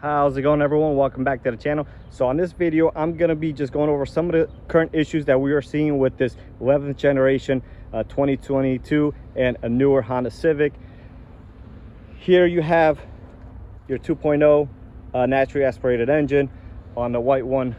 How's it going, everyone? Welcome back to the channel. So on this video, I'm gonna be just going over some of the current issues that we are seeing with this 11th generation 2022 and a newer Honda Civic. Here you have your 2.0 naturally aspirated engine. On the white one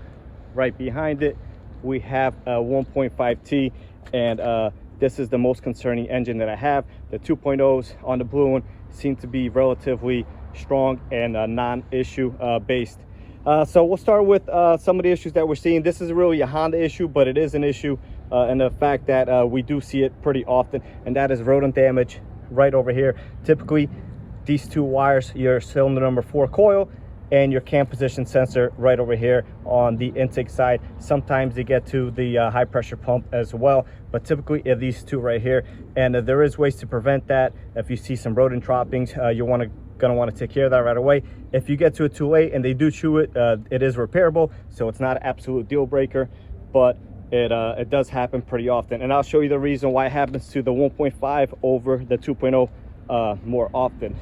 right behind it, we have a 1.5T, and this is the most concerning engine that I have. The 2.0s on the blue one seem to be relatively strong and non-issue based. So we'll start with some of the issues that we're seeing. This is really a Honda issue, but it is an issue and the fact that we do see it pretty often, and that is rodent damage right over here. Typically these two wires, your cylinder number 4 coil and your cam position sensor right over here on the intake side. Sometimes they get to the high pressure pump as well, but typically these two right here. And there is ways to prevent that. If you see some rodent droppings, you're gonna want to take care of that right away. If you get to it too late and they do chew it, it is repairable, so it's not an absolute deal breaker, but it does happen pretty often. And I'll show you the reason why it happens to the 1.5 over the 2.0 more often.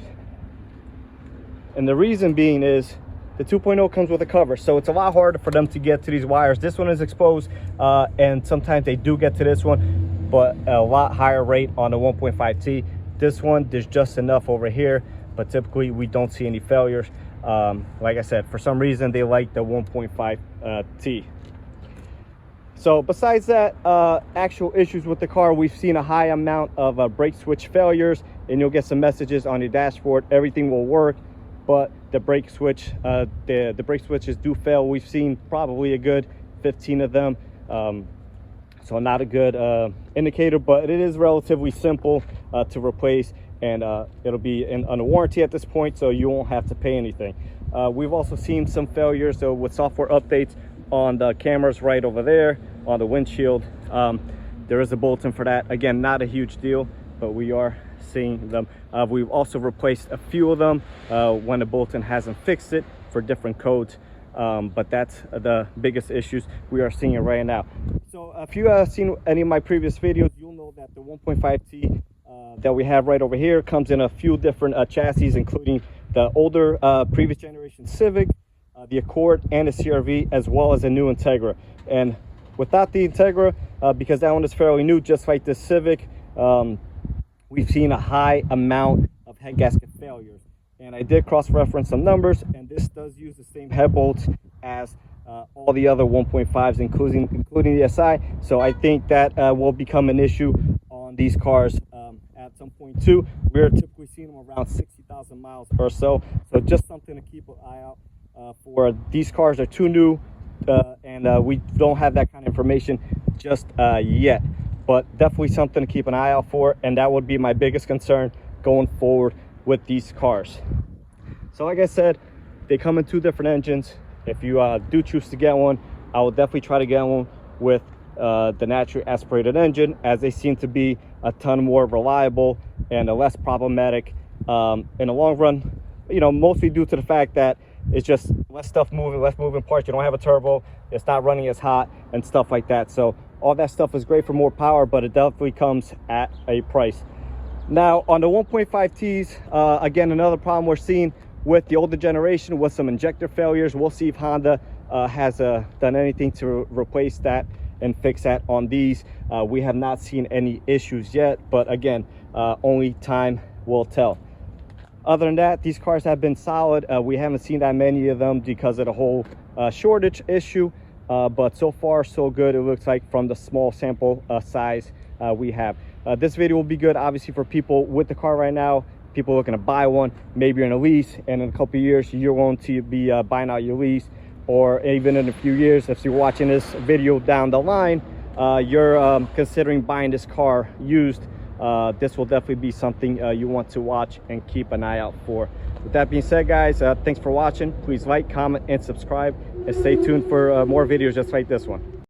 And the reason being is the 2.0 comes with a cover, so it's a lot harder for them to get to these wires. This one is exposed, and sometimes they do get to this one, but a lot higher rate on the 1.5T. This one, there's just enough over here, but typically we don't see any failures. Like I said, for some reason they like the 1.5T. So besides that, actual issues with the car, we've seen a high amount of brake switch failures, and you'll get some messages on your dashboard. Everything will work, but the brake switch, the brake switches do fail. We've seen probably a good 15 of them. So not a good indicator, but it is relatively simple to replace, and it'll be under warranty at this point, so you won't have to pay anything. We've also seen some failures with software updates on the cameras right over there on the windshield. There is a bulletin for that. Again, not a huge deal, but we are seeing them. We've also replaced a few of them when the bulletin hasn't fixed it for different codes, but that's the biggest issues we are seeing right now. So if you have seen any of my previous videos, you'll know that the 1.5T that we have right over here comes in a few different chassis, including the older previous generation Civic, the Accord, and the CR-V, as well as a new Integra. And without the Integra, because that one is fairly new, just like the Civic, we've seen a high amount of head gasket failures. And I did cross-reference some numbers, and this does use the same head bolts as all the other 1.5s, including the SI. So I think that will become an issue on these cars at some point too. We're typically seeing them around 60,000 miles or so. So just something to keep an eye out for. These cars are too new, and we don't have that kind of information just yet. But definitely something to keep an eye out for, and that would be my biggest concern going forward with these cars. So like I said, they come in two different engines. If you do choose to get one, I will definitely try to get one with the naturally aspirated engine, as they seem to be a ton more reliable and less problematic in the long run, you know, mostly due to the fact that it's just less stuff moving, less moving parts. You don't have a turbo, it's not running as hot and stuff like that. So all that stuff is great for more power, but it definitely comes at a price. Now on the 1.5Ts, again, another problem we're seeing with the older generation was some injector failures. We'll see if Honda has done anything to replace that and fix that on these. We have not seen any issues yet, but again, only time will tell. Other than that, these cars have been solid. We haven't seen that many of them because of the whole shortage issue, but so far so good, it looks like, from the small sample size we have. This video will be good obviously for people with the car right now, people looking to buy one. Maybe you're in a lease, and in a couple of years you're going to be buying out your lease, or even in a few years, if you're watching this video down the line, you're considering buying this car used. This will definitely be something you want to watch and keep an eye out for. With that being said, guys, thanks for watching. Please like, comment, and subscribe, and stay tuned for more videos just like this one.